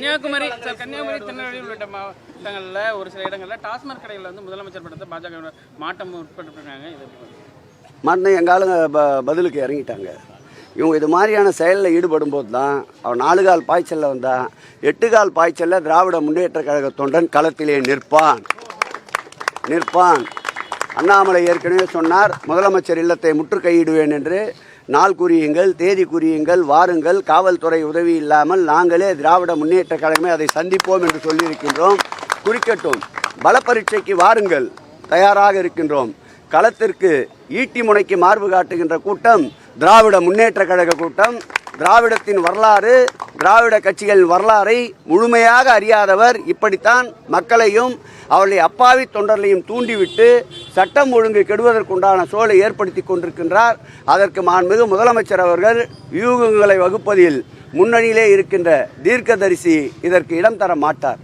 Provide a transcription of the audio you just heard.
கன்னியாகுமரி திருநெல்வேலி உள்ளிட்ட மாவட்டங்களில் ஒரு சில இடங்களில் டாஸ்மாக் கடைகளில் வந்து முதலமைச்சர் படத்தை பாஜக மாட்டம் உட்பட்டுருக்காங்க. இது மாட்டின எங்கள் ஆளுங்க பதிலுக்கு இறங்கிட்டாங்க. இவங்க இது மாதிரியான செயலில் ஈடுபடும் போது தான் அவன் 4 கால் பாய்ச்சலில் வந்தான், 8 கால் பாய்ச்சலில் திராவிட முன்னேற்ற கழக தொண்டன் களத்திலே நிற்பான். அண்ணாமலை ஏற்கனவே சொன்னார், முதலமைச்சர் இல்லத்தை முற்றுகையிடுவேன் என்று. நாள் குறியுங்கள், தேதி குறியுங்கள், வாருங்கள், காவல்துறை உதவி இல்லாமல் நாங்களே திராவிட முன்னேற்ற கழகமே அதை சந்திப்போம் என்று சொல்லியிருக்கின்றோம். குறிக்கட்டும், பல பரீட்சைக்கு வாருங்கள், தயாராக இருக்கின்றோம். களத்திற்கு ஈட்டி முனைக்கு மார்பு காட்டுகின்ற கூட்டம் திராவிட முன்னேற்ற கழக கூட்டம். திராவிடத்தின் வரலாறு, திராவிட கட்சிகளின் வரலாறை முழுமையாக அறியாதவர் இப்படித்தான் மக்களையும் அவருடைய அப்பாவி தொண்டர்களையும் தூண்டிவிட்டு சட்டம் ஒழுங்கு கெடுவதற்குண்டான சூழலை ஏற்படுத்தி கொண்டிருக்கின்றார். அதற்கு மாண்புமிகு முதலமைச்சர் அவர்கள் வியூகங்களை வகுப்பதில் முன்னணியிலே இருக்கின்ற தீர்க்கதரிசி இதற்கு இடம் தர மாட்டார்.